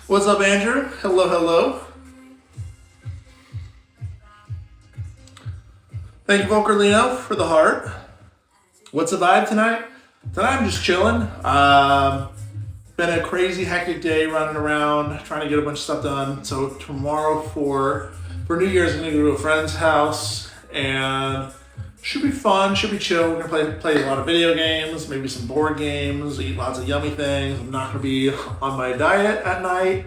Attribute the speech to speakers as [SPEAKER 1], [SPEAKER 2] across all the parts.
[SPEAKER 1] What's up, Andrew? Hello, hello. Thank you, Vokerlino, for the heart. What's the vibe tonight? Tonight I'm just chilling. Been a crazy, hectic day running around, trying to get a bunch of stuff done. So tomorrow for New Year's, I'm gonna go to a friend's house, and should be fun, should be chill. We're gonna play a lot of video games, maybe some board games, eat lots of yummy things. I'm not gonna be on my diet at night.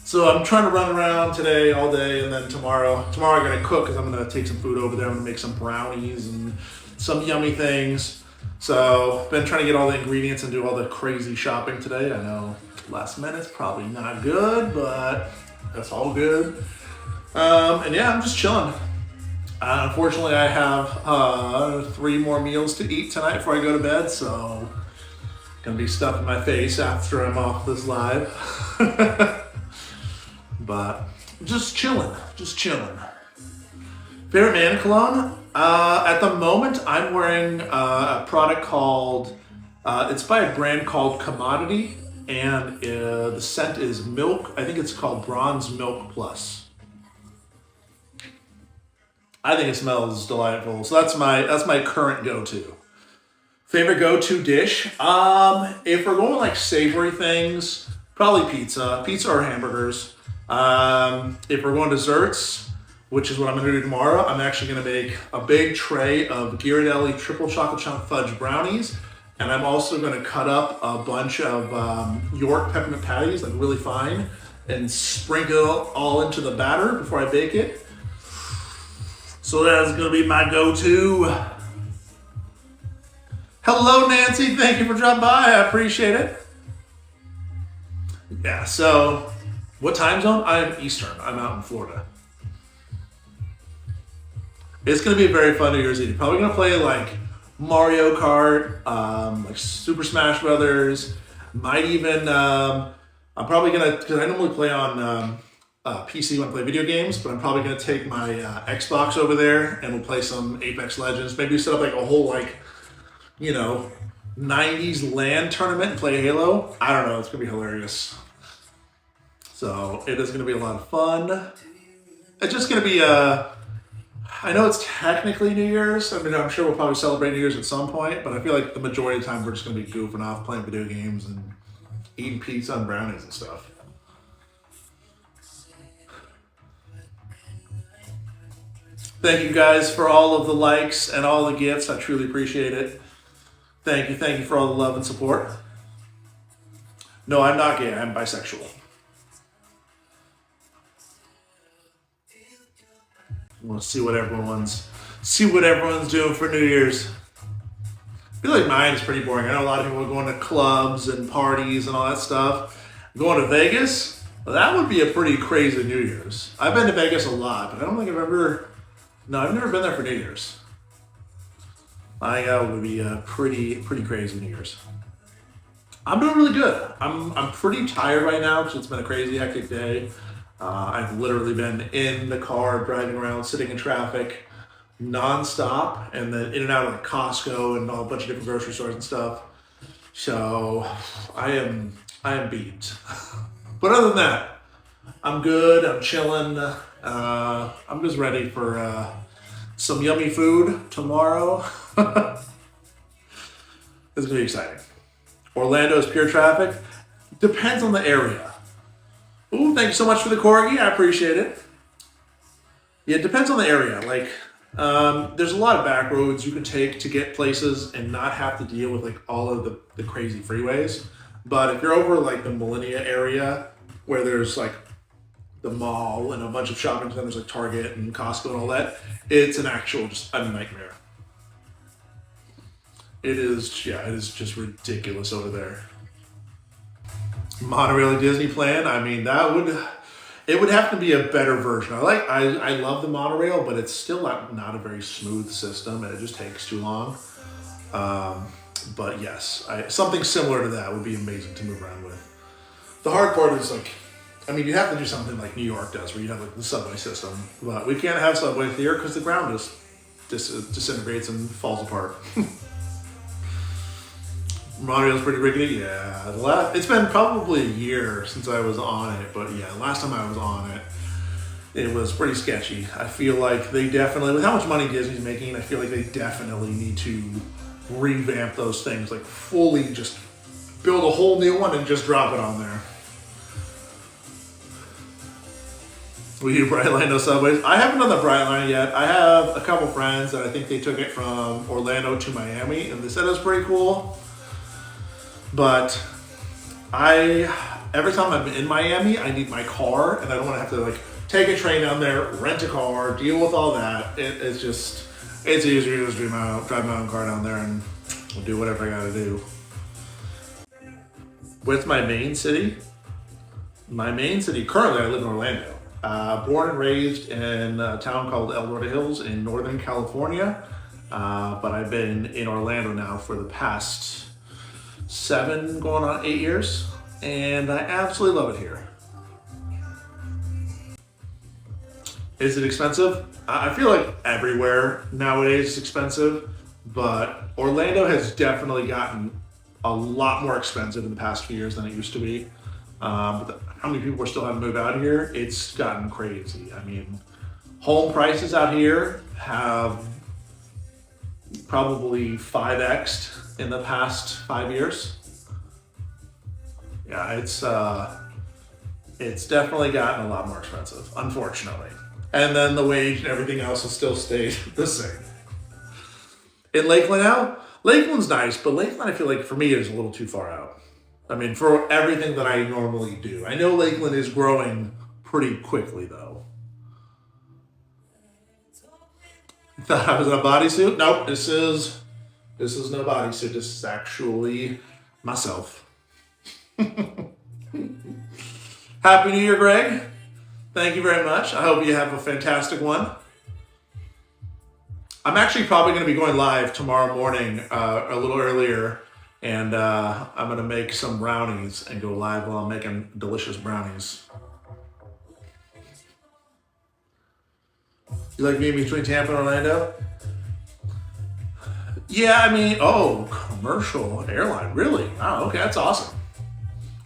[SPEAKER 1] So I'm trying to run around today all day, and then tomorrow I'm gonna cook because I'm gonna take some food over there. I'm gonna make some brownies and some yummy things. So been trying to get all the ingredients and do all the crazy shopping today. I know last minute's probably not good, but that's all good. And yeah, I'm just chilling. Unfortunately, I have 3 more meals to eat tonight before I go to bed, so gonna be stuff in my face after I'm off this live. But just chilling. Favorite man cologne? At the moment, I'm wearing a product called, it's by a brand called Commodity, and the scent is Milk. I think it's called Bronze Milk Plus. I think it smells delightful. So that's my current go-to. Favorite go-to dish? If we're going like savory things, probably pizza or hamburgers. If we're going desserts, which is what I'm gonna do tomorrow, I'm actually gonna make a big tray of Ghirardelli triple chocolate chunk fudge brownies, and I'm also gonna cut up a bunch of York peppermint patties, like really fine, and sprinkle all into the batter before I bake it. So that's gonna be my go-to. Hello, Nancy. Thank you for dropping by. I appreciate it. Yeah, so what time zone? I am Eastern. I'm out in Florida. It's gonna be a very fun New Year's Eve. Probably gonna play like Mario Kart, like Super Smash Brothers. Might even, I'm probably gonna, because I normally play on PC when I play video games, but I'm probably gonna take my Xbox over there and we'll play some Apex Legends. Maybe set up like a whole 90s LAN tournament and play Halo. I don't know, it's gonna be hilarious. So it is gonna be a lot of fun. It's just gonna be I know it's technically New Year's. I mean, I'm sure we'll probably celebrate New Year's at some point, but I feel like the majority of the time we're just gonna be goofing off, playing video games and eating pizza and brownies and stuff. Thank you guys for all of the likes and all the gifts. I truly appreciate it. Thank you for all the love and support. No, I'm not gay, I'm bisexual. We'll see what everyone's doing for New Year's. I feel like mine is pretty boring. I know a lot of people are going to clubs and parties and all that stuff. Going to Vegas, well, that would be a pretty crazy New Year's. I've been to Vegas a lot, but I don't think I've never been there for New Year's. I think that would be a pretty crazy New Year's. I'm doing really good. I'm pretty tired right now because it's been a crazy hectic day. I've literally been in the car, driving around, sitting in traffic, nonstop, and then in and out of like Costco and a bunch of different grocery stores and stuff. So I am beat. But other than that, I'm good. I'm chilling. I'm just ready for some yummy food tomorrow. It's gonna be exciting. Orlando's pure traffic. Depends on the area. Ooh, thank you so much for the corgi. I appreciate it. Yeah, it depends on the area. Like, there's a lot of back roads you can take to get places and not have to deal with like all of the crazy freeways. But if you're over like the Millennia area where there's like the mall and a bunch of shopping centers like Target and Costco and all that, it's an actual just a nightmare. It is just ridiculous over there. Monorail Disneyland, I mean, it would have to be a better version. I love the monorail, but it's still not a very smooth system, and it just takes too long. But yes, something similar to that would be amazing to move around with. The hard part is like, I mean, you have to do something like New York does, where you have like the subway system, but we can't have subways here because the ground just disintegrates and falls apart. Mario's pretty rickety. Yeah, it's been probably a year since I was on it, but yeah, last time I was on it, it was pretty sketchy. I feel like they definitely, with how much money Disney's making, I feel like they definitely need to revamp those things, like fully just build a whole new one and just drop it on there. We do Brightline subways. I haven't done the Brightline yet. I have a couple friends that I think they took it from Orlando to Miami, and they said it was pretty cool. But every time I'm in Miami, I need my car, and I don't want to have to like take a train down there, rent a car, deal with all that. It's easier to just drive my own car down there and do whatever I gotta do. What's my main city? My main city, currently I live in Orlando. Born and raised in a town called El Dorado Hills in Northern California. But I've been in Orlando now for the past 7, going on 8 years. And I absolutely love it here. Is it expensive? I feel like everywhere nowadays is expensive, but Orlando has definitely gotten a lot more expensive in the past few years than it used to be. But how many people are still having to move out here? It's gotten crazy. I mean, home prices out here have probably 5x'd in the past 5 years. Yeah, it's definitely gotten a lot more expensive, unfortunately. And then the wage and everything else has still stayed the same. In Lakeland now, Lakeland's nice, but Lakeland I feel like for me is a little too far out. I mean, for everything that I normally do. I know Lakeland is growing pretty quickly though. Thought I was in a bodysuit? Nope, this is no bodysuit. This is actually myself. Happy New Year, Greg. Thank you very much. I hope you have a fantastic one. I'm actually probably going to be going live tomorrow morning a little earlier, and I'm going to make some brownies and go live while I'm making delicious brownies. You like me between Tampa and Orlando? Yeah, I mean, commercial airline, really? Oh, okay, that's awesome.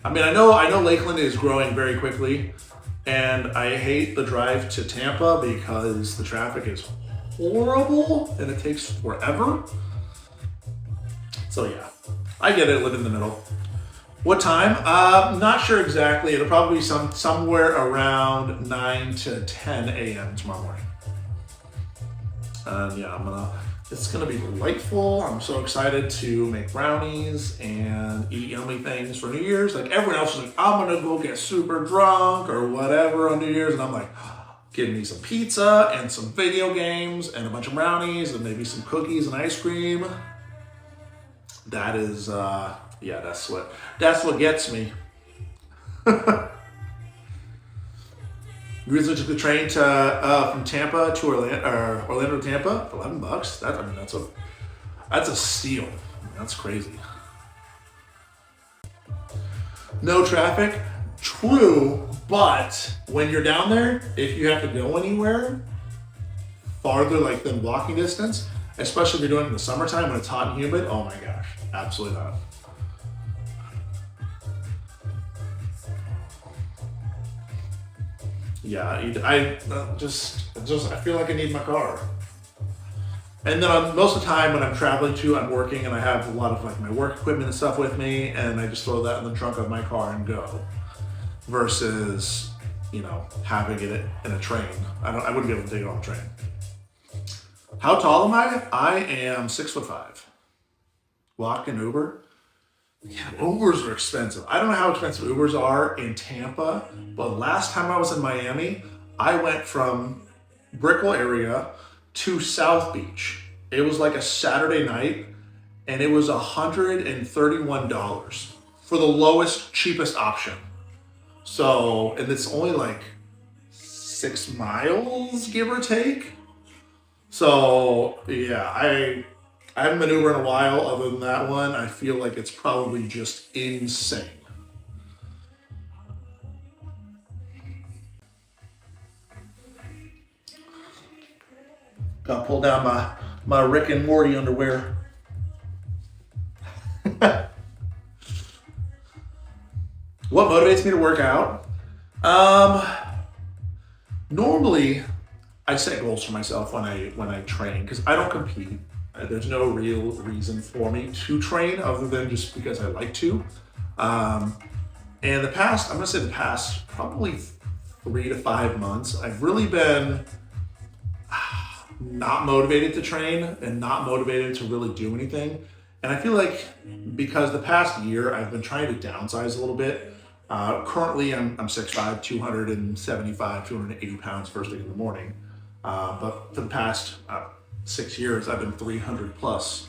[SPEAKER 1] I mean, I know Lakeland is growing very quickly, and I hate the drive to Tampa because the traffic is horrible and it takes forever. So yeah, I get it, live in the middle. What time? Not sure exactly. It'll probably be somewhere around 9 to 10 a.m. tomorrow morning. Yeah, it's gonna be delightful. I'm so excited to make brownies and eat yummy things for New Year's. Like everyone else is like, I'm gonna go get super drunk or whatever on New Year's, and I'm like, getting me some pizza and some video games and a bunch of brownies and maybe some cookies and ice cream. That is, that's what gets me. Grizzly took the train from Tampa to Orlando to Tampa for $11. That's a steal. That's crazy. No traffic. True, but when you're down there, if you have to go anywhere farther like than walking distance, especially if you're doing it in the summertime when it's hot and humid, oh my gosh, absolutely not. Yeah, I feel like I need my car. And then most of the time when I'm traveling I'm working and I have a lot of like my work equipment and stuff with me, and I just throw that in the trunk of my car and go. Versus, having it in a train. I wouldn't be able to take it on a train. How tall am I? I am 6'5". Walk and Uber. Yeah, Ubers are expensive. I don't know how expensive Ubers are in Tampa, but last time I was in Miami, I went from Brickell area to South Beach. It was like a Saturday night, and it was $131 for the lowest, cheapest option. So, and it's only like 6 miles, give or take. So, yeah, I haven't been Uber in a while. Other than that one, I feel like it's probably just insane. Gotta pull down my Rick and Morty underwear. What motivates me to work out? Um, Normally, I set goals for myself when I train because I don't compete. There's no real reason for me to train other than just because I like to. Um, and I'm gonna say the past probably 3 to 5 months, I've really been not motivated to train and not motivated to really do anything. And I feel like because the past year I've been trying to downsize a little bit. Currently, I'm 6'5", 275, 280 pounds first thing in the morning. But for the past 6 years, I've been 300 plus.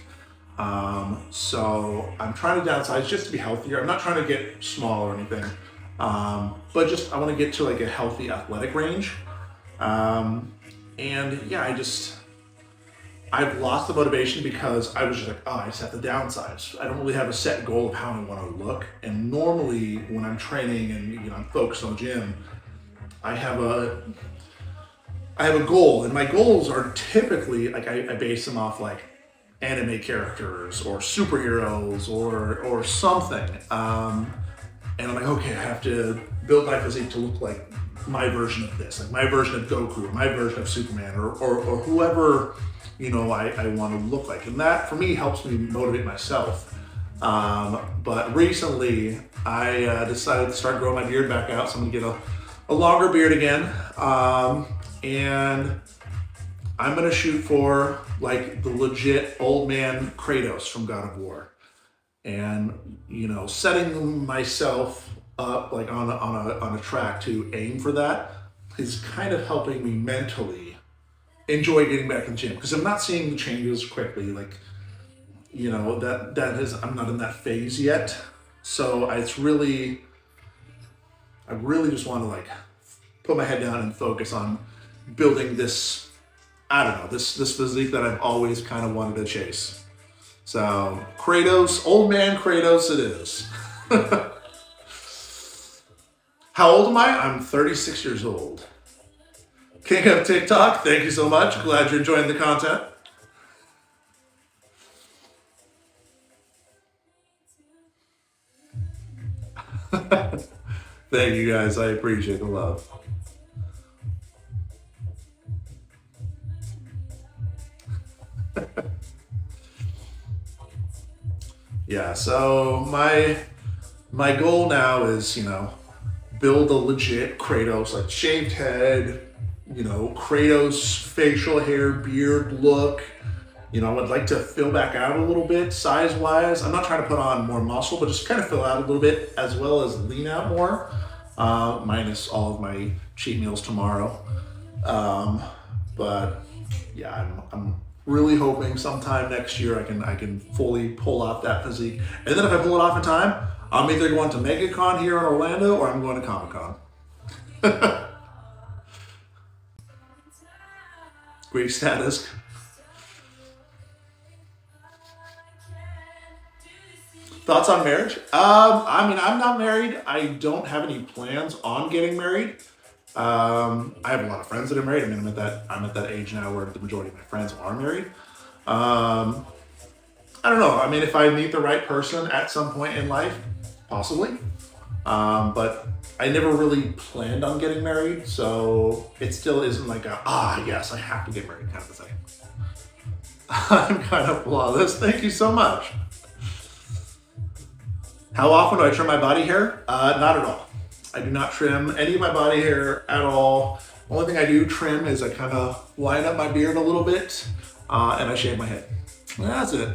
[SPEAKER 1] So I'm trying to downsize just to be healthier. I'm not trying to get small or anything, but just I want to get to like a healthy athletic range. And yeah, I've lost the motivation because I was just like, oh, I just have to downsize. I don't really have a set goal of how I want to look. And normally, when I'm training and I'm focused on the gym, I have a I have a goal, and my goals are typically like I base them off like anime characters or superheroes or something. And I'm like, okay, I have to build my physique to look like my version of this, like my version of Goku, or my version of Superman, or whoever I want to look like, and that for me helps me motivate myself. But recently, I decided to start growing my beard back out, so I'm gonna get a longer beard again, and I'm gonna shoot for like the legit old man Kratos from God of War, and setting myself up like on a track to aim for that is kind of helping me mentally enjoy getting back in the gym because I'm not seeing the changes quickly. Like that is I'm not in that phase yet, so I really just want to like put my head down and focus on building this. I don't know, this physique that I've always kind of wanted to chase. So Kratos, old man Kratos, it is. How old am I? I'm 36 years old. King of TikTok, thank you so much. Glad you're enjoying the content. Thank you guys. I appreciate the love. Yeah, so my goal now is, build a legit Kratos, like shaved head, Kratos facial hair, beard look. I would like to fill back out a little bit size wise. I'm not trying to put on more muscle, but just kind of fill out a little bit as well as lean out more, minus all of my cheat meals tomorrow. But yeah, I'm really hoping sometime next year I can fully pull off that physique. And then if I pull it off in time, I'm either going to MegaCon here in Orlando or I'm going to Comic Con. Greek status. Thoughts on marriage? I mean, I'm not married. I don't have any plans on getting married. I have a lot of friends that are married. I mean, I'm at that age now where the majority of my friends are married. Um, I don't know. I mean, if I meet the right person at some point in life, possibly. But I never really planned on getting married, so it still isn't like yes, I have to get married kind of a thing. I'm kind of flawless. Thank you so much. How often do I trim my body hair? Not at all. I do not trim any of my body hair at all. Only thing I do trim is I kind of line up my beard a little bit, and I shave my head. That's it.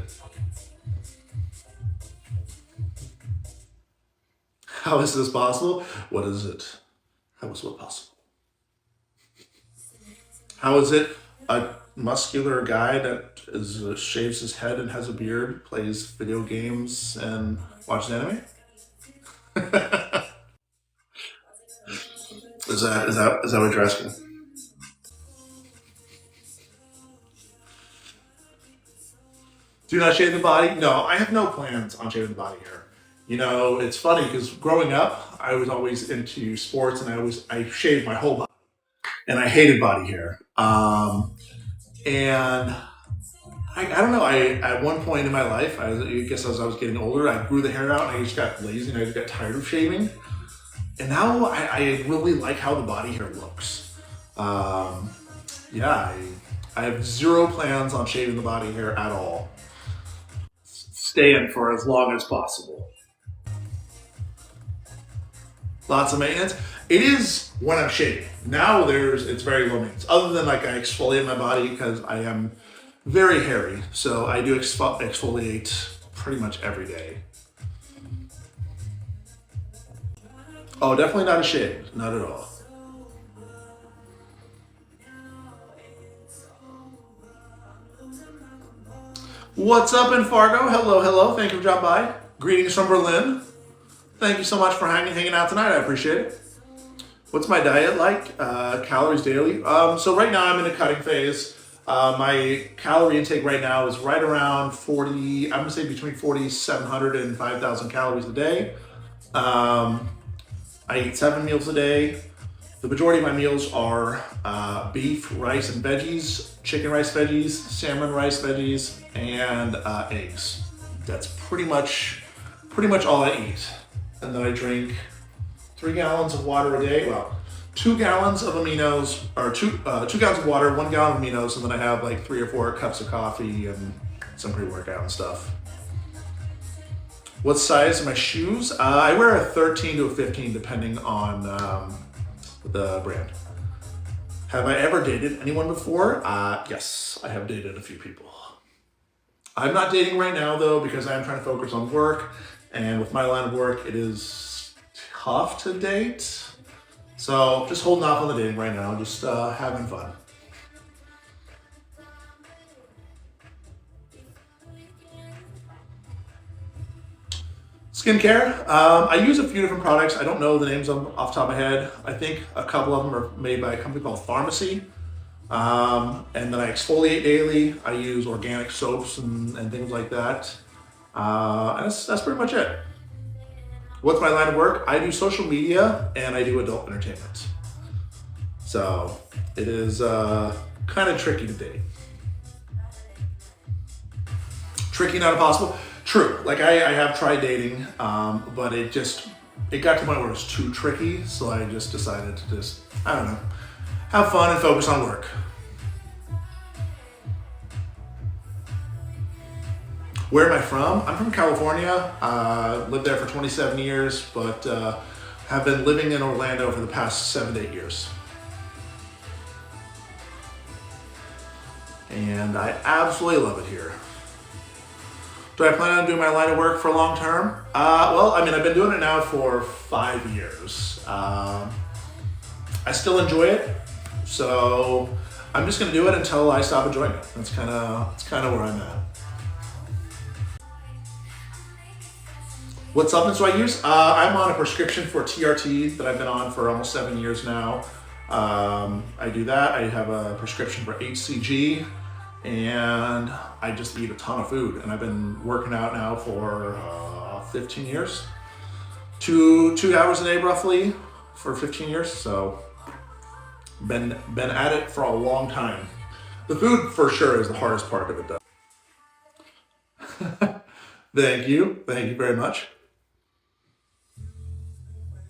[SPEAKER 1] How is this possible? What is it? How is what possible? How is it a muscular guy that shaves his head and has a beard, plays video games, and watches anime? Is that what you're asking? Do not shave the body? No, I have no plans on shaving the body hair. It's funny because growing up, I was always into sports and I shaved my whole body and I hated body hair. And I don't know. At one point in my life, I guess as I was getting older, I grew the hair out and I just got lazy and I just got tired of shaving. And now I really like how the body hair looks. Yeah, I have zero plans on shaving the body hair at all. Staying for as long as possible. Lots of maintenance. It is when I'm shaving. Now it's very low maintenance. Other than like I exfoliate my body because I am very hairy. So I do exfoliate pretty much every day. Oh, definitely not a shave. Not at all. What's up in Fargo? Hello, hello. Thank you for dropping by. Greetings from Berlin. Thank you so much for hanging out tonight. I appreciate it. What's my diet like? Calories daily. So right now I'm in a cutting phase. My calorie intake right now is right around 40, I'm gonna say between 4,700 and 5,000 calories a day. I eat 7 meals a day. The majority of my meals are beef, rice, and veggies, chicken, rice, veggies, salmon, rice, veggies, and eggs. That's pretty much all I eat. And then I drink 3 gallons of water a day. Well, 2 gallons of aminos, or 2 gallons of water, 1 gallon of aminos, and then I have like 3 or 4 cups of coffee and some pre-workout and stuff. What size are my shoes? I wear a 13 to a 15 depending on the brand. Have I ever dated anyone before? Yes, I have dated a few people. I'm not dating right now though because I am trying to focus on work, and with my line of work, it is tough to date. So just holding off on the dating right now, just having fun. Skincare, I use a few different products. I don't know the names of them off the top of my head. I think a couple of them are made by a company called Pharmacy. And then I exfoliate daily. I use organic soaps and things like that. And that's pretty much it. What's my line of work? I do social media and I do adult entertainment. So it is kind of tricky to date. Tricky, not impossible. True, like I have tried dating, but it got to the point where it was too tricky, so I just decided to I don't know, have fun and focus on work. Where am I from? I'm from California. Lived there for 27 years, but have been living in Orlando for the past 7 to 8 years. And I absolutely love it here. Do I plan on doing my line of work for long term? Well, I mean, I've been doing it now for 5 years. I still enjoy it, so I'm just gonna do it until I stop enjoying it. That's kind of where I'm at. What supplements do I use? I'm on a prescription for TRT that I've been on for almost 7 years now. I do that. I have a prescription for HCG, and I just eat a ton of food. And I've been working out now for 15 years. 2 hours a day roughly for 15 years. So been at it for a long time. The food for sure is the hardest part of it though. Thank you very much.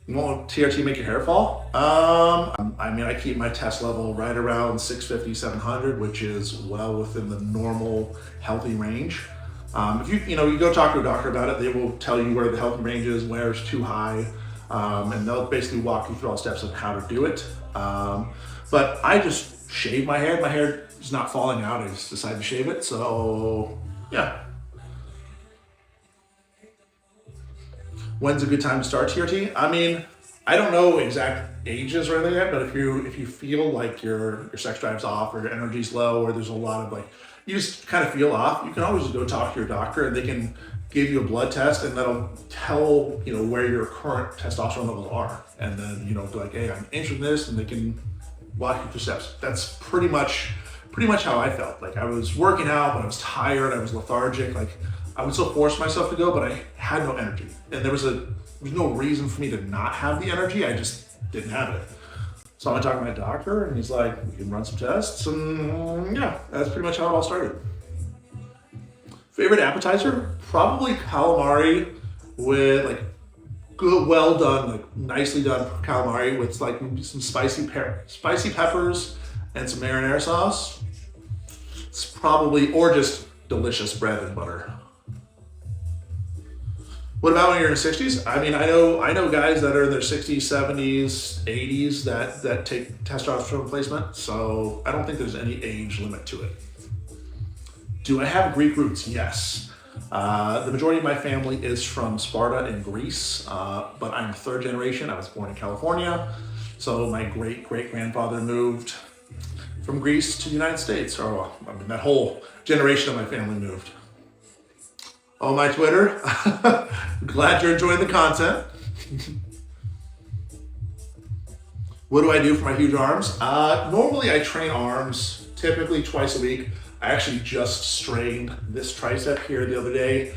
[SPEAKER 1] Won't TRT make your hair fall? I mean, I keep my test level right around 650, 700, which is well within the normal healthy range. If you go talk to a doctor about it, they will tell you where the healthy range is, where it's too high, and they'll basically walk you through all the steps of how to do it. But I just shave my hair. My hair is not falling out. I just decided to shave it. So yeah. When's a good time to start TRT? I mean, I don't know exact ages or anything yet, but if you feel like your sex drive's off or your energy's low or there's a lot of like, you just kind of feel off, you can always go talk to your doctor and they can give you a blood test and that'll tell, where your current testosterone levels are. And then, be like, hey, I'm interested in this, and they can walk you through steps. That's pretty much how I felt. Like I was working out, but I was tired, I was lethargic, like I would still force myself to go, but I had no energy. And there was no reason for me to not have the energy, I just didn't have it. So I talked to my doctor and he's like, we can run some tests, and yeah, that's pretty much how it all started. Favorite appetizer? Probably calamari with like good, well done, like nicely done calamari with like maybe some spicy peppers and some marinara sauce. It's probably, or just delicious bread and butter. What about when you're in your 60s? I mean, I know guys that are in their 60s, 70s, 80s that take testosterone replacement, so I don't think there's any age limit to it. Do I have Greek roots? Yes. The majority of my family is from Sparta in Greece, but I'm third generation. I was born in California, so my great-great-grandfather moved from Greece to the United States, or I mean, that whole generation of my family moved. Oh, my Twitter. Glad you're enjoying the content. What do I do for my huge arms? Normally I train arms typically twice a week. I actually just strained this tricep here the other day.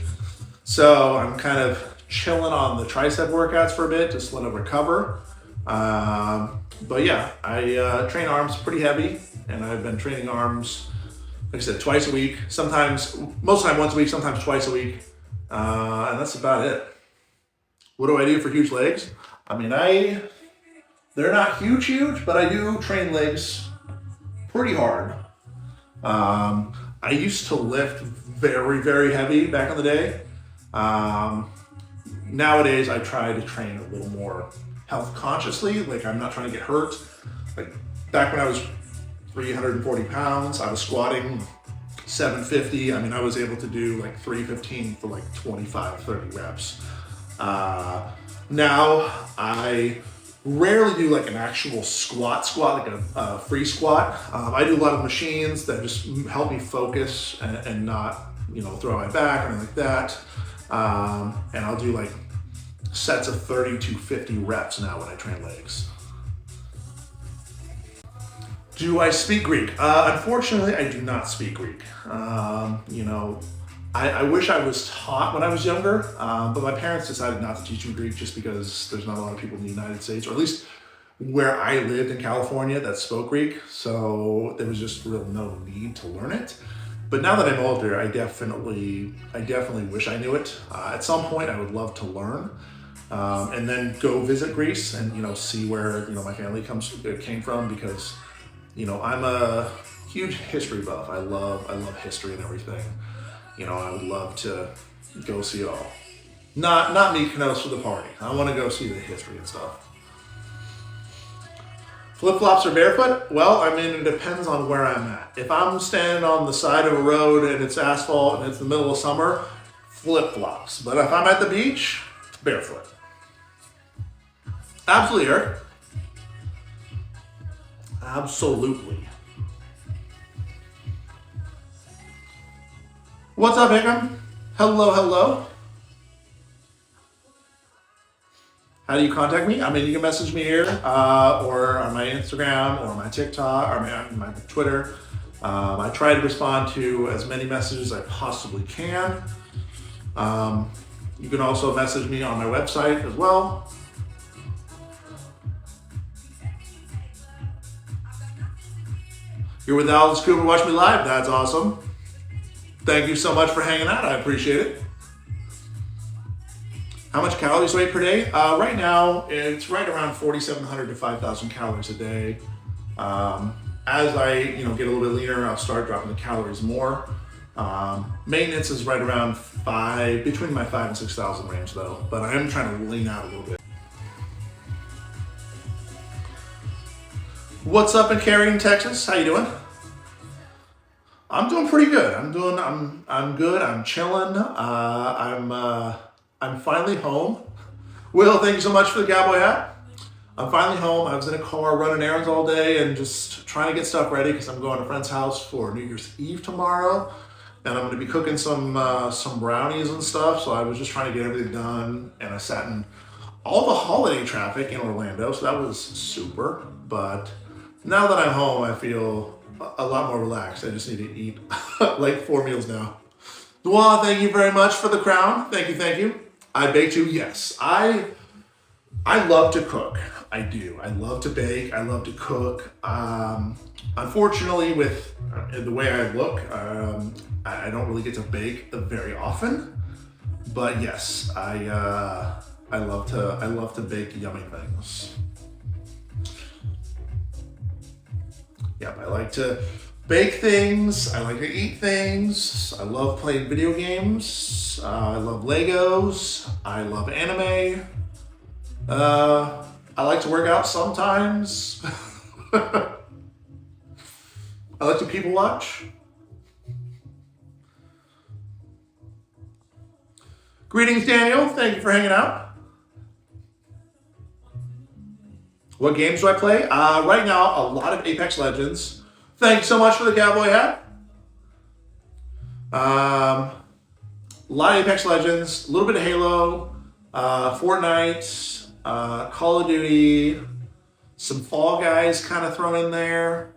[SPEAKER 1] So I'm kind of chilling on the tricep workouts for a bit, just let it recover. But yeah, I train arms pretty heavy, and I've been training arms, like I said, twice a week, sometimes, most of the time once a week, sometimes twice a week. And that's about it. What do I do for huge legs? I mean, they're not huge, but I do train legs pretty hard. I used to lift very, very heavy back in the day. Nowadays, I try to train a little more health consciously. Like, I'm not trying to get hurt. Like, back when I was 340 pounds, I was squatting 750. I mean, I was able to do like 315 for like 25, 30 reps. Now I rarely do like an actual squat, like a free squat. I do a lot of machines that just help me focus and not, throw my back or anything like that. And I'll do like sets of 30 to 50 reps now when I train legs. Do I speak Greek? Unfortunately, I do not speak Greek. I wish I was taught when I was younger, but my parents decided not to teach me Greek just because there's not a lot of people in the United States, or at least where I lived in California, that spoke Greek. So there was just real no need to learn it. But now that I'm older, I definitely wish I knew it. At some point, I would love to learn, and then go visit Greece and see where my family came from, because I'm a huge history buff. I love history and everything. I would love to go see it all. Not Mykonos for the party. I want to go see the history and stuff. Flip-flops or barefoot? Well, I mean, it depends on where I'm at. If I'm standing on the side of a road and it's asphalt and it's the middle of summer, flip-flops. But if I'm at the beach, barefoot. Absolutely, Eric. Absolutely. What's up, Hickam? Hello. How do you contact me? I mean, you can message me here, or on my Instagram, or my TikTok, or my Twitter. I try to respond to as many messages as I possibly can. You can also message me on my website as well. You're with Alice Cooper, watch me live. That's awesome. Thank you so much for hanging out. I appreciate it. How much calories do I eat per day? Right now, it's right around 4,700 to 5,000 calories a day. As I get a little bit leaner, I'll start dropping the calories more. Maintenance is right around between my 5,000 and 6,000 range though, but I am trying to lean out a little bit. What's up in Carrington, Texas? How you doing? I'm doing pretty good. I'm good. I'm chilling. I'm finally home. Will, thank you so much for the cowboy hat. I'm finally home. I was in a car running errands all day and just trying to get stuff ready because I'm going to a friend's house for New Year's Eve tomorrow, and I'm going to be cooking some brownies and stuff. So I was just trying to get everything done, and I sat in all the holiday traffic in Orlando, so that was super. But now that I'm home, I feel a lot more relaxed. I just need to eat like 4 meals now. Dwan, thank you very much for the crown. Thank you. I baked you. Yes, I love to cook. I do. I love to bake. I love to cook. Unfortunately, with the way I look, I don't really get to bake very often. But yes, I I love to bake yummy things. Yep, I like to bake things. I like to eat things. I love playing video games. I love Legos. I love anime. I like to work out sometimes. I like to people watch. Greetings, Daniel. Thank you for hanging out. What games do I play? Right now, a lot of Apex Legends. Thanks so much for the cowboy hat. A lot of Apex Legends, a little bit of Halo, Fortnite, Call of Duty, some Fall Guys kind of thrown in there.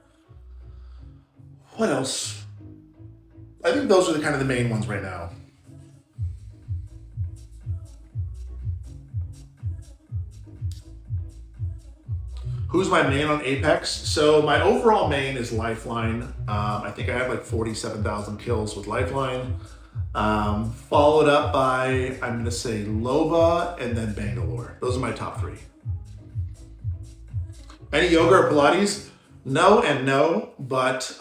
[SPEAKER 1] What else? I think those are the main ones right now. Who's my main on Apex? So my overall main is Lifeline. I think I have like 47,000 kills with Lifeline. Followed up by, I'm gonna say Loba and then Bangalore. Those are my top three. Any yoga or Pilates? No and no, but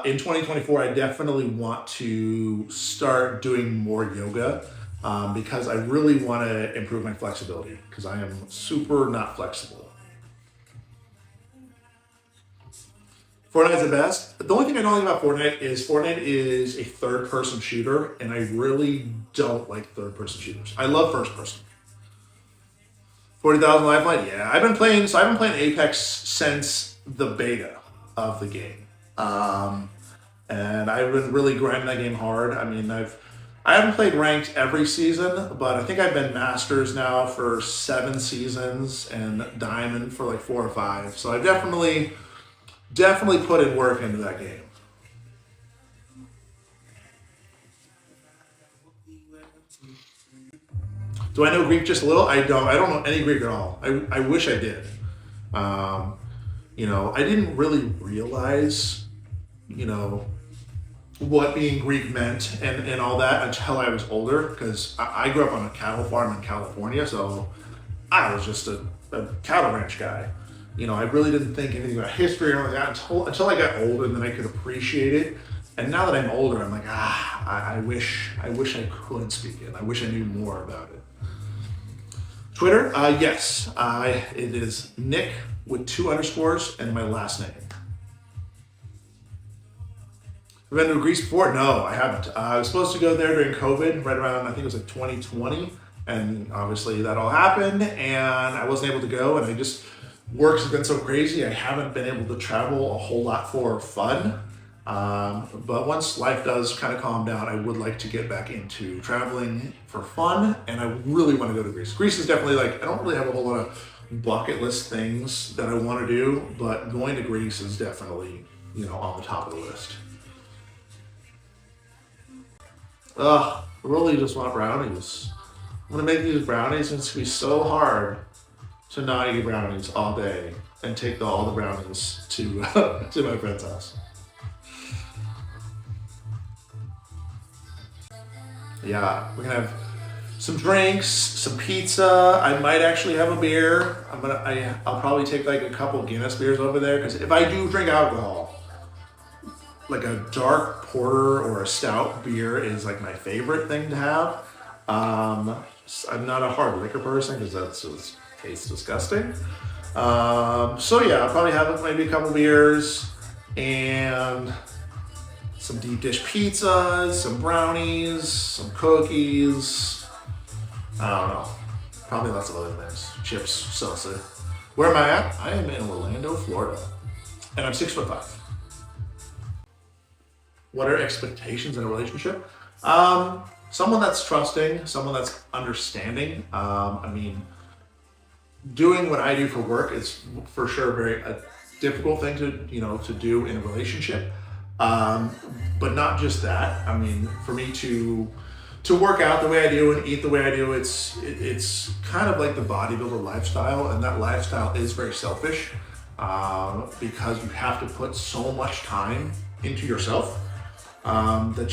[SPEAKER 1] in 2024, I definitely want to start doing more yoga because I really want to improve my flexibility because I am super not flexible. Fortnite's the best. The only thing I don't like about Fortnite is a third-person shooter, and I really don't like third-person shooters. I love first-person. 40,000 Lifeline, yeah. I've been playing Apex since the beta of the game, and I've been really grinding that game hard. I mean, I haven't played ranked every season, but I think I've been Masters now for 7 seasons and Diamond for like 4 or 5. So I've definitely put in work into that game. Do I know Greek just a little? I don't know any Greek at all. I wish I did. I didn't really realize, what being Greek meant and all that until I was older, because I grew up on a cattle farm in California, so I was just a cattle ranch guy. I really didn't think anything about history or anything like that until I got older, and then I could appreciate it. And now that I'm older, I'm like, I wish I could speak it. I wish I knew more about it. Twitter, yes, it is Nick with 2 underscores and my last name. Have you been to Greece before? No, I haven't. I was supposed to go there during COVID, right around, I think it was like 2020, and obviously that all happened, and I wasn't able to go, and work has been so crazy, I haven't been able to travel a whole lot for fun. But once life does kind of calm down, I would like to get back into traveling for fun, and I really want to go to Greece. Greece is definitely I don't really have a whole lot of bucket list things that I want to do, but going to Greece is definitely, on the top of the list. I really just want brownies. I'm gonna make these brownies, and it's gonna be so hard to not eat brownies all day and take all the brownies to my friend's house. Yeah, we're gonna have some drinks, some pizza. I might actually have a beer. I'll probably take like a couple Guinness beers over there, because if I do drink alcohol, like a dark porter or a stout beer is like my favorite thing to have. I'm not a hard liquor person because that just tastes disgusting. So yeah, I'll probably have maybe a couple beers and some deep dish pizzas, some brownies, some cookies. I don't know. Probably lots of other things. Chips, salsa. Where am I at? I am in Orlando, Florida. And I'm 6'5". What are expectations in a relationship? Someone that's trusting, someone that's understanding. Doing what I do for work is for sure a difficult thing to do in a relationship. But not just that. For me to work out the way I do and eat the way I do, it's kind of like the bodybuilder lifestyle, and that lifestyle is very selfish because you have to put so much time into yourself that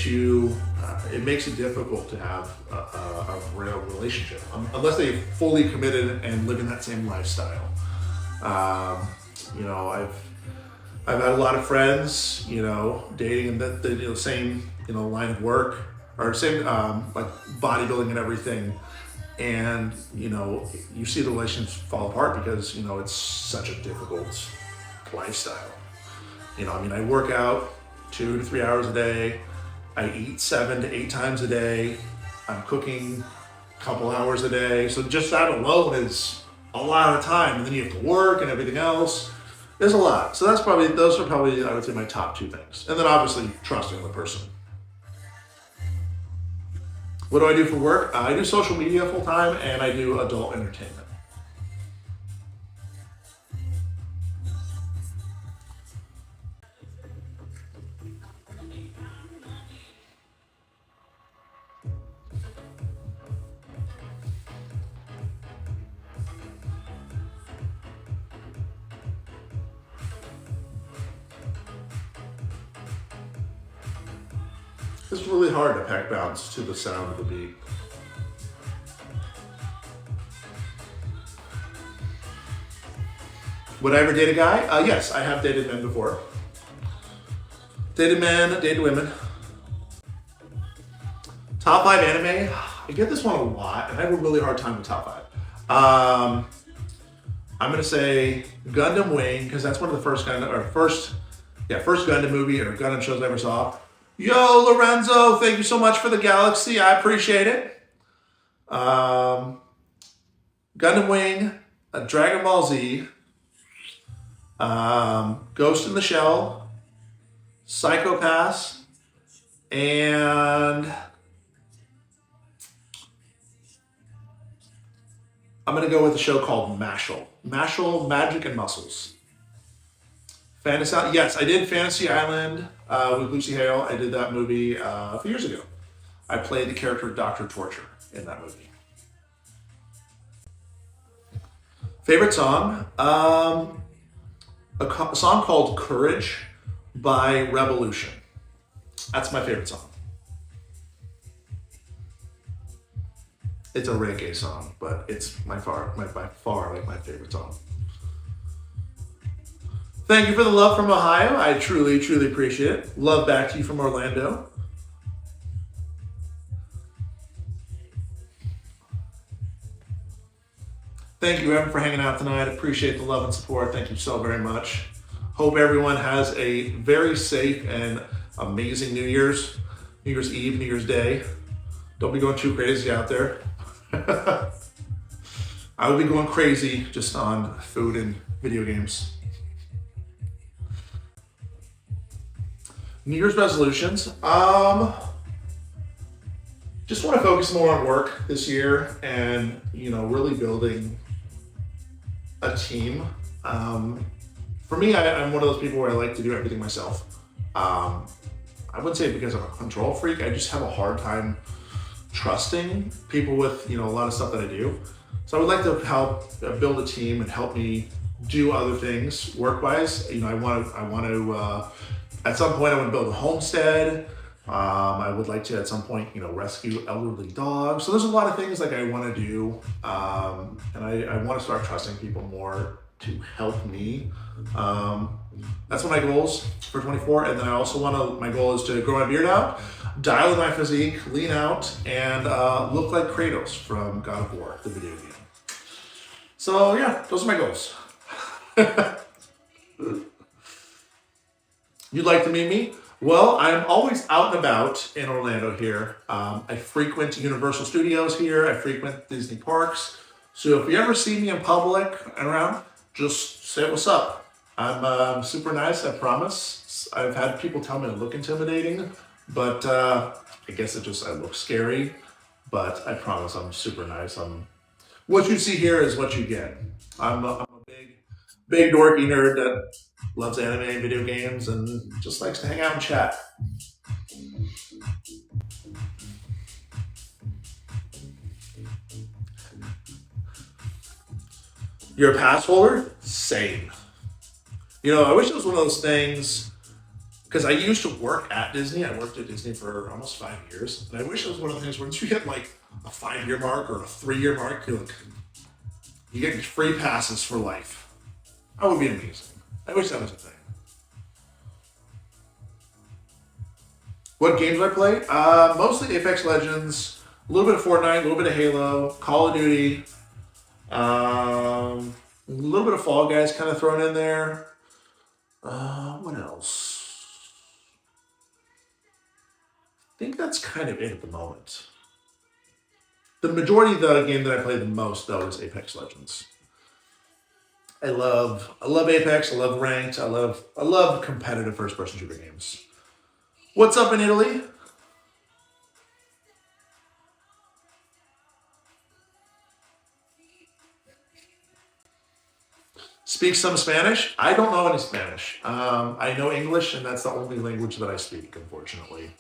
[SPEAKER 1] it makes it difficult to have a real relationship unless they fully committed and live in that same lifestyle. Um, you know, I've had a lot of friends, you know, dating in the same, you know, line of work or same like bodybuilding and everything, and you know, you see the relationships fall apart because you know it's such a difficult lifestyle. You know, I mean, I work out 2 to 3 hours a day. I eat 7 to 8 times a day. I'm cooking a couple hours a day. So just that alone is a lot of time. And then you have to work and everything else. There's a lot. So those are probably, I would say, my top two things. And then obviously trusting the person. What do I do for work? I do social media full time and I do adult entertainment. It's really hard to pack bounce to the sound of the beat. Would I ever date a guy? Yes, I have dated men before. Dated men, dated women. Top 5 anime. I get this one a lot, and I have a really hard time with top 5. I'm gonna say Gundam Wing because that's one of the first first Gundam movie or Gundam shows I ever saw. Yo, Lorenzo, thank you so much for the galaxy. I appreciate it. Gundam Wing, Dragon Ball Z, Ghost in the Shell, Psycho Pass, and I'm going to go with a show called Mashal. Mashal, Magic and Muscles. Fantasy, yes, I did Fantasy Island with Lucy Hale. I did that movie a few years ago. I played the character Dr. Torture in that movie. Favorite song? A song called Courage by Revolution. That's my favorite song. It's a reggae song, but it's by far my favorite song. Thank you for the love from Ohio. I truly, truly appreciate it. Love back to you from Orlando. Thank you, Evan, for hanging out tonight. Appreciate the love and support. Thank you so very much. Hope everyone has a very safe and amazing New Year's Eve, New Year's Day. Don't be going too crazy out there. I will be going crazy just on food and video games. New Year's resolutions. Just want to focus more on work this year and, you know, really building a team. For me, I'm one of those people where I like to do everything myself. I wouldn't say because I'm a control freak. I just have a hard time trusting people with, you know, a lot of stuff that I do. So I would like to help build a team and help me do other things work-wise. You know, I want to at some point I want to build a homestead. I would like to at some point, you know, rescue elderly dogs. So there's a lot of things like I want to do, and I want to start trusting people more to help me. That's one of my goals for 24. And then I also my goal is to grow my beard out, dial in my physique, lean out, and look like Kratos from God of War, the video game. So yeah, those are my goals. You'd like to meet me? Well, I'm always out and about in Orlando here. I frequent Universal Studios here. I frequent Disney parks. So if you ever see me in public and around, just say what's up. I'm super nice, I promise. I've had people tell me I look intimidating, but I guess I look scary. But I promise I'm super nice. What you see here is what you get. I'm a big dorky nerd that loves anime and video games and just likes to hang out and chat. You're a pass holder? Same. You know, I wish it was one of those things because I used to work at Disney. I worked at Disney for almost 5 years, and I wish it was one of the things once you hit like a 5 year mark or a 3 year mark, you get free passes for life. That would be amazing. I wish that was a thing. What games do I play? Mostly Apex Legends, a little bit of Fortnite, a little bit of Halo, Call of Duty, a little bit of Fall Guys kind of thrown in there. What else? I think that's kind of it at the moment. The majority of the game that I play the most, though, is Apex Legends. I love Apex. I love ranked. I love competitive first-person shooter games. What's up in Italy? Speak some Spanish? I don't know any Spanish. I know English, and that's the only language that I speak, unfortunately.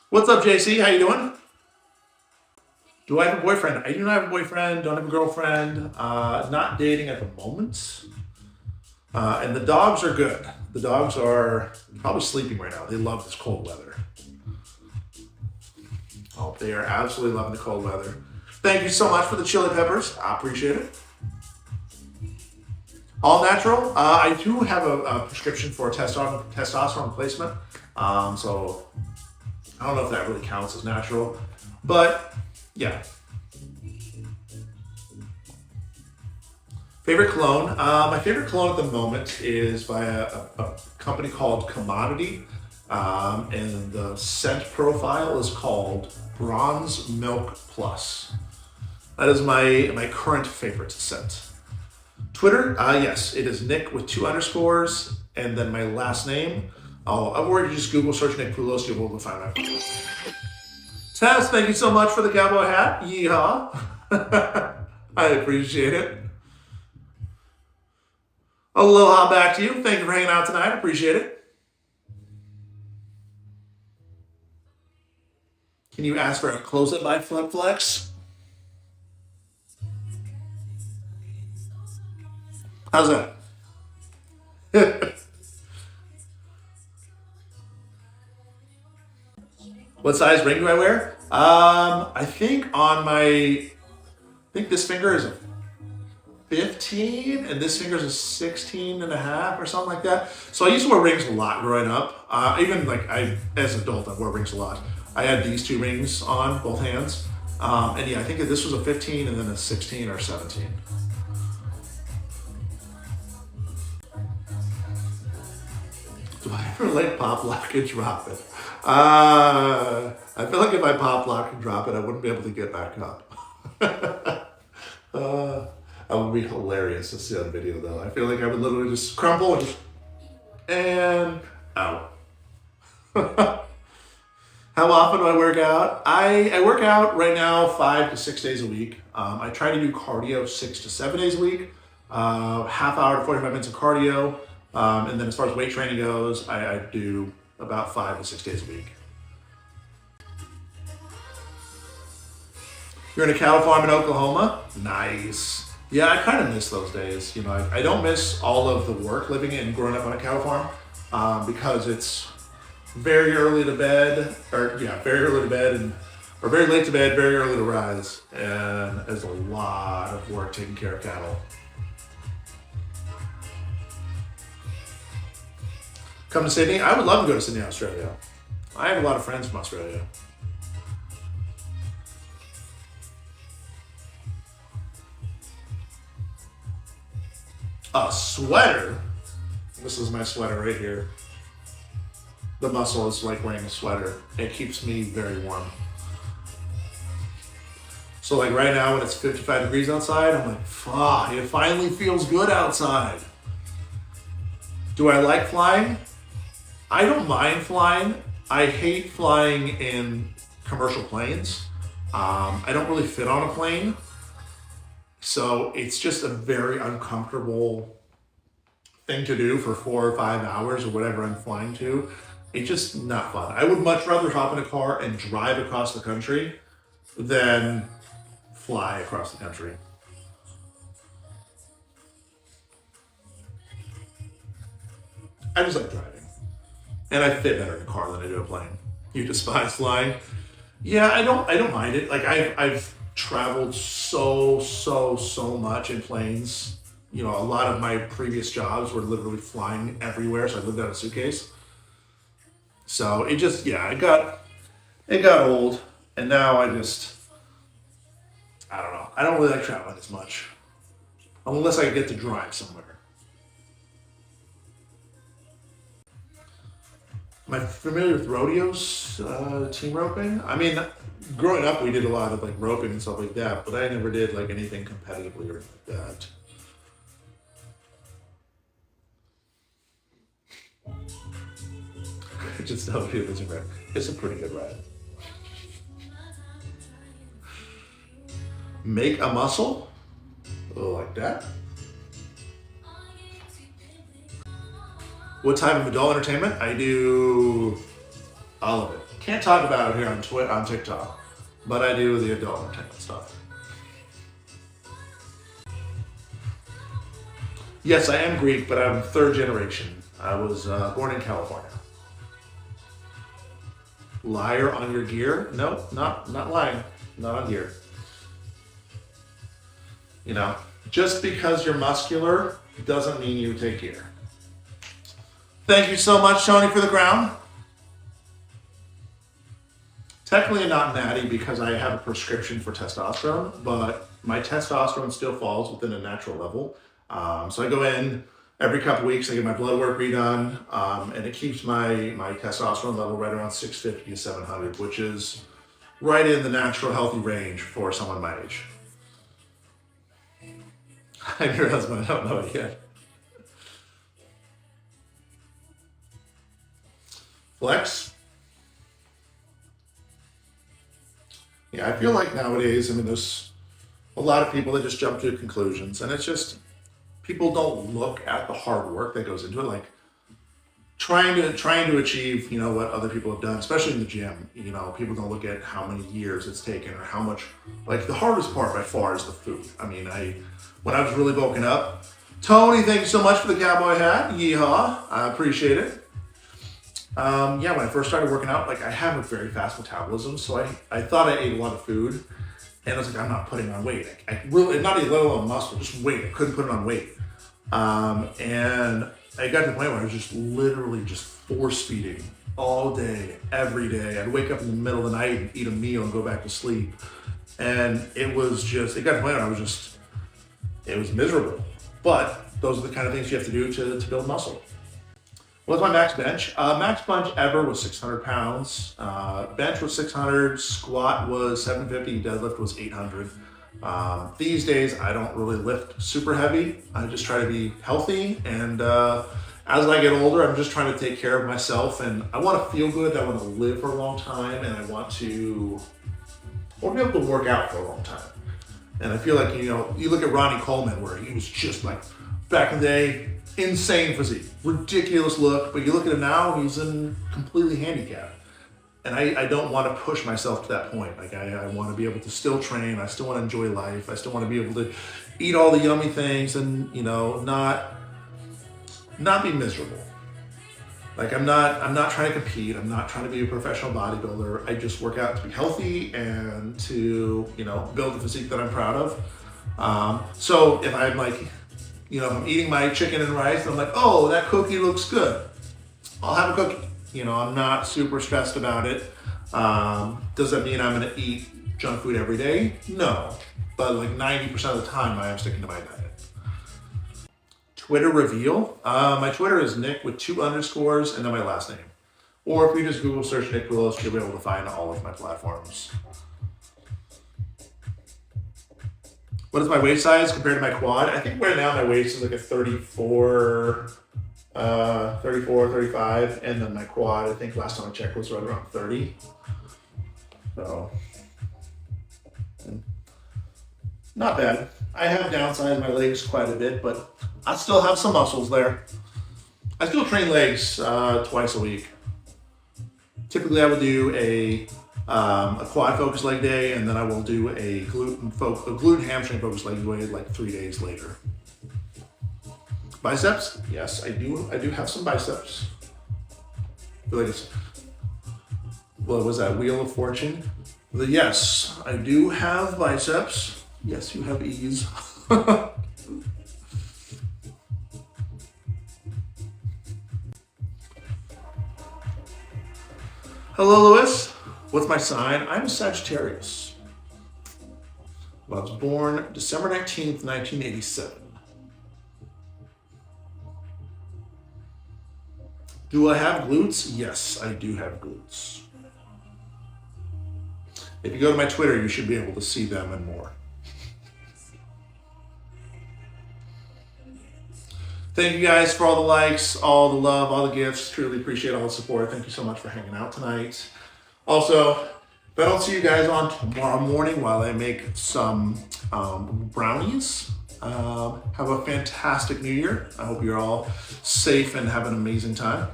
[SPEAKER 1] What's up, JC? How you doing? Do I have a boyfriend? I do not have a boyfriend. Don't have a girlfriend. Not dating at the moment. And the dogs are good. The dogs are probably sleeping right now. They love this cold weather. Oh, they are absolutely loving the cold weather. Thank you so much for the chili peppers. I appreciate it. All natural. I do have a prescription for testosterone replacement. So I don't know if that really counts as natural. But yeah. Favorite cologne? My favorite cologne at the moment is by a company called Commodity. And the scent profile is called Bronze Milk Plus. That is my current favorite scent. Twitter, yes, it is Nick with 2 underscores and then my last name. Or you just Google search Nick Poulos, you'll be able to find my Tess, thank you so much for the cowboy hat. Yeehaw. I appreciate it. Aloha back to you. Thank you for hanging out tonight. Appreciate it. Can you ask for a close-up by Flip Flex? How's that? What size ring do I wear? I think this finger is a 15 and this finger is a 16 and a half or something like that. So I used to wear rings a lot growing up. Even like as an adult, I wore rings a lot. I had these 2 rings on both hands. And yeah, I think this was a 15 and then a 16 or 17. Do I ever let pop lock and drop it? I feel like if I pop lock and drop it, I wouldn't be able to get back up. That would be hilarious to see on video, though. I feel like I would literally just crumple and out. How often do I work out? I work out right now 5 to 6 days a week. I try to do cardio 6 to 7 days a week. Half hour to 45 minutes of cardio. And then as far as weight training goes, I do about 5 to 6 days a week. You're in a cattle farm in Oklahoma? Nice. Yeah, I kind of miss those days. You know, I don't miss all of the work living and growing up on a cattle farm because it's very early to bed, very early to bed, or very late to bed, very early to rise. And there's a lot of work taking care of cattle. Come to Sydney? I would love to go to Sydney, Australia. I have a lot of friends from Australia. A sweater? This is my sweater right here. The muscle is like wearing a sweater. It keeps me very warm. So like right now when it's 55 degrees outside, I'm like, fuck, it finally feels good outside. Do I like flying? I don't mind flying. I hate flying in commercial planes. I don't really fit on a plane. So it's just a very uncomfortable thing to do for 4 or 5 hours or whatever I'm flying to. It's just not fun. I would much rather hop in a car and drive across the country than fly across the country. I just like driving. And I fit better in a car than I do a plane. You despise flying? Yeah, I don't mind it. Like I've traveled so much in planes. You know, a lot of my previous jobs were literally flying everywhere, so I lived out of a suitcase. So it just yeah, it got old, and now I don't know. I don't really like traveling as much unless I get to drive somewhere. Am I familiar with rodeos, team roping? I mean, growing up, we did a lot of like roping and stuff like that, but I never did like anything competitively or like that. I just know it's a ride. It's a pretty good ride. Make a muscle, like that. What type of adult entertainment? I do all of it. Can't talk about it here on on TikTok, but I do the adult entertainment stuff. Yes, I am Greek, but I'm third generation. I was born in California. Liar on your gear? No, not lying. Not on gear. You know, just because you're muscular doesn't mean you take gear. Thank you so much, Tony, for the ground. Technically, I'm not natty because I have a prescription for testosterone, but my testosterone still falls within a natural level. So I go in every couple weeks, I get my blood work redone, and it keeps my testosterone level right around 650 to 700, which is right in the natural healthy range for someone my age. And your husband, I don't know it yet. Flex? Yeah, I feel like nowadays, I mean, there's a lot of people that just jump to conclusions, and it's just people don't look at the hard work that goes into it. Like trying to achieve, what other people have done, especially in the gym. People don't look at how many years it's taken or how much. Like the hardest part by far is the food. I mean, when I was really bulking up, Tony, thank you so much for the cowboy hat. Yeehaw, I appreciate it. Yeah, when I first started working out, like I have a very fast metabolism, so I thought I ate a lot of food, and I was like, I'm not putting on weight. I really, not even let alone muscle, just weight. I couldn't put it on weight. And I got to the point where I was just literally just force feeding all day, every day. I'd wake up in the middle of the night and eat a meal and go back to sleep. And it got to the point where it was miserable. But those are the kind of things you have to do to build muscle. What's my max bench? Max bench ever was 600 pounds. Bench was 600, squat was 750, deadlift was 800. These days, I don't really lift super heavy. I just try to be healthy. And as I get older, I'm just trying to take care of myself. And I want to feel good. I want to live for a long time. And I want to be able to work out for a long time. And I feel like, you look at Ronnie Coleman, where he was just like, back in the day, insane physique, ridiculous look, but you look at him now, he's in completely handicapped. And I don't want to push myself to that point. Like I want to be able to still train, I still want to enjoy life, I still want to be able to eat all the yummy things and, not be miserable. Like I'm not trying to compete, I'm not trying to be a professional bodybuilder. I just work out to be healthy and to, build the physique that I'm proud of. So if I'm like, if I'm eating my chicken and rice, and I'm like, oh, that cookie looks good, I'll have a cookie. I'm not super stressed about it. Does that mean I'm gonna eat junk food every day? No, but like 90% of the time I am sticking to my diet. Twitter reveal. My Twitter is Nick with 2 underscores and then my last name. Or if you just Google search Nick Willis, you'll be able to find all of my platforms. What is my waist size compared to my quad? I think right now my waist is like a 34, 35, and then my quad, I think last time I checked, was right around 30. So, not bad. I have downsized my legs quite a bit, but I still have some muscles there. I still train legs twice a week. Typically I will do a quad focused leg day, and then I will do a glute hamstring focused leg day like 3 days later. Biceps? Yes, I do. I do have some biceps. I feel like it's, what was that? Wheel of Fortune? Yes, I do have biceps. Yes, you have ease. Hello, Lewis. What's my sign? I'm a Sagittarius. Well, I was born December 19th, 1987. Do I have glutes? Yes, I do have glutes. If you go to my Twitter, you should be able to see them and more. Thank you guys for all the likes, all the love, all the gifts. Truly appreciate all the support. Thank you so much for hanging out tonight. Also, if I don't see you guys on tomorrow morning while I make some brownies, have a fantastic New Year. I hope you're all safe and have an amazing time.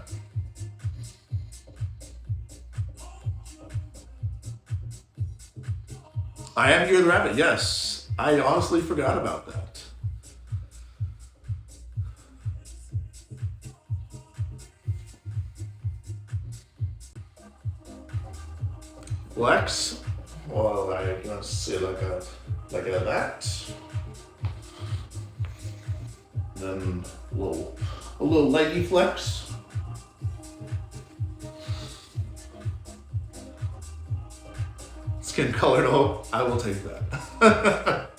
[SPEAKER 1] I am Gear the Rabbit, yes. I honestly forgot about that. Flex. Well, I'm gonna say like that. Then a little leggy flex. Skin colored, oh, I will take that.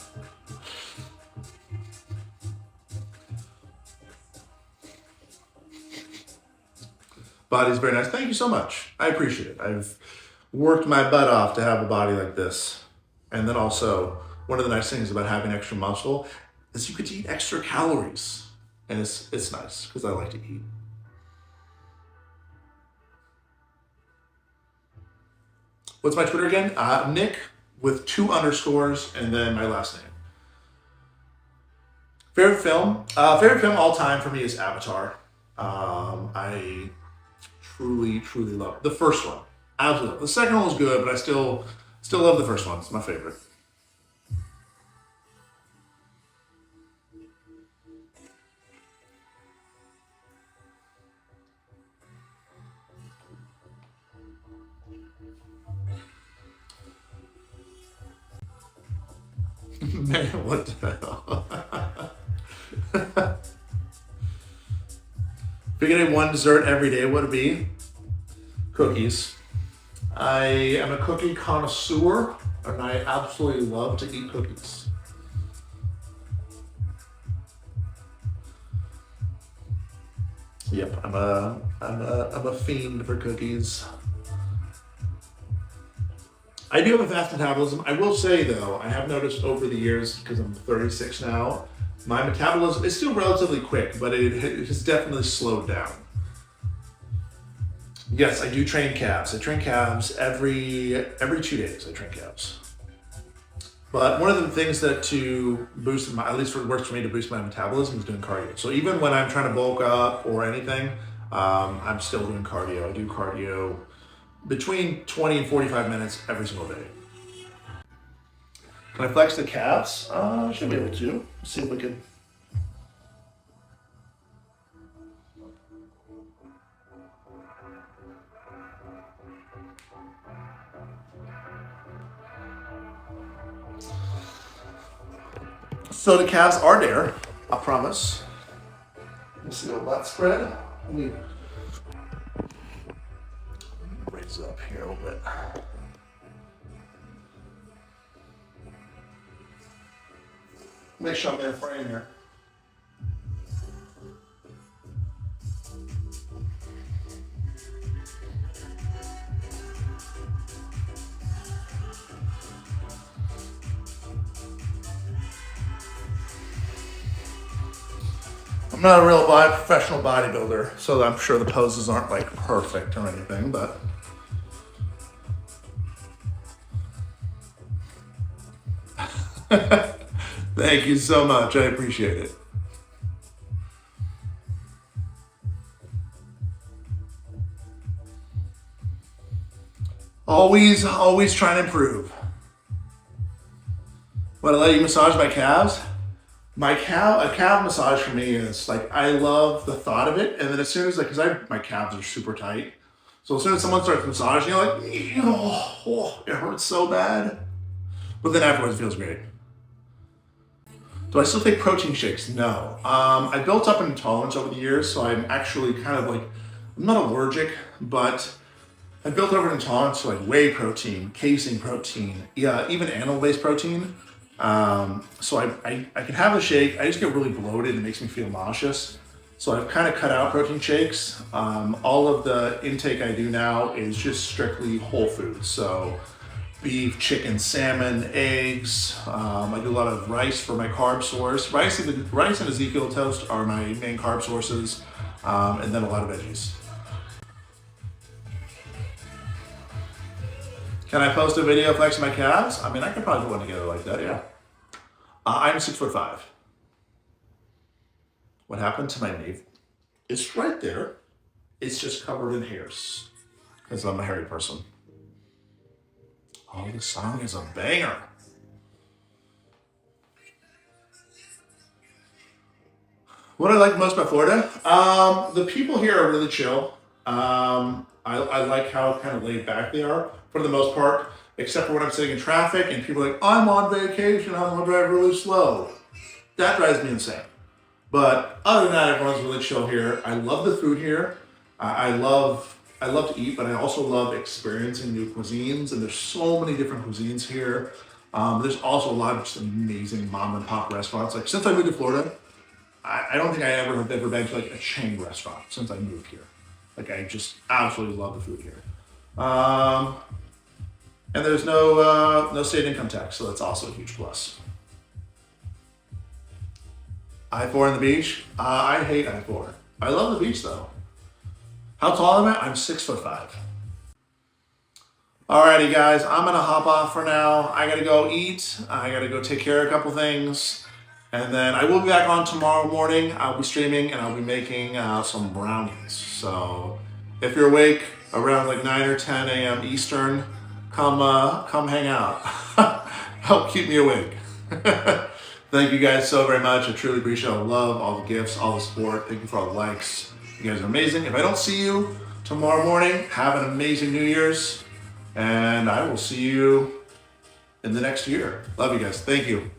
[SPEAKER 1] Body's very nice. Thank you so much. I appreciate it. I've worked my butt off to have a body like this. And then also, one of the nice things about having extra muscle is you get to eat extra calories. And it's nice because I like to eat. What's my Twitter again? Nick with 2 underscores and then my last name. Favorite film? Favorite film all time for me is Avatar. I truly love the first one. Absolutely love. The second one was good, but I still love the first one. It's my favorite. Man, what the hell? If you're getting one dessert every day, what would it be? Cookies. I am a cookie connoisseur, and I absolutely love to eat cookies. Yep, I'm a fiend for cookies. I do have a fast metabolism. I will say though, I have noticed over the years, because I'm 36 now, my metabolism is still relatively quick, but it has definitely slowed down. Yes, I do train calves. I train calves every 2 days. I train calves. But one of the things that to boost my, at least what works for me to boost my metabolism is doing cardio. So even when I'm trying to bulk up or anything, I'm still doing cardio. I do cardio between 20 and 45 minutes every single day. Can I flex the calves? I should be able to. Let's see if we can. So the calves are there, I promise. Let's see what that spread. Let me raise up here a little bit. Make sure I'm in frame here. I'm not a real professional bodybuilder, so I'm sure the poses aren't like perfect or anything, but thank you so much. I appreciate it. Always trying to improve. Want to let you massage my calves? A calf massage for me is like, I love the thought of it. And then as soon as my calves are super tight. So as soon as someone starts massaging, you're like, it hurts so bad. But then afterwards it feels great. Do I still take protein shakes? No. I built up an intolerance over the years, so I'm actually kind of like, I'm not allergic, but I built over an intolerance to like whey protein, casein protein, yeah, even animal-based protein. So I can have a shake. I just get really bloated. It makes me feel nauseous. So I've kind of cut out protein shakes. All of the intake I do now is just strictly whole foods. So beef, chicken, salmon, eggs. I do a lot of rice for my carb source. Rice and Ezekiel toast are my main carb sources, and then a lot of veggies. Can I post a video flexing my calves? I mean, I could probably put one together like that, yeah. I'm 6'5". What happened to my navel? It's right there. It's just covered in hairs because I'm a hairy person. Oh, this song is a banger. What I like most about Florida? The people here are really chill. I like how kind of laid back they are for the most part, except for when I'm sitting in traffic and people are like, I'm on vacation, I'm gonna drive really slow. That drives me insane. But other than that, everyone's really chill here. I love the food here. I love to eat, but I also love experiencing new cuisines, and there's so many different cuisines here. There's also a lot of just amazing mom and pop restaurants. Like since I moved to Florida, I don't think I have ever been to like a chain restaurant since I moved here. Like I just absolutely love the food here. And there's no state income tax, so that's also a huge plus. I-4 on the beach? I hate I-4. I love the beach though. How tall am I? I'm 6'5". Alrighty guys, I'm gonna hop off for now. I gotta go eat. I gotta go take care of a couple things. And then I will be back on tomorrow morning. I'll be streaming and I'll be making some brownies. So if you're awake around like 9 or 10 a.m. Eastern, come hang out. Help keep me awake. Thank you guys so very much. I truly appreciate all the love, all the gifts, all the support. Thank you for all the likes. You guys are amazing. If I don't see you tomorrow morning, have an amazing New Year's. And I will see you in the next year. Love you guys. Thank you.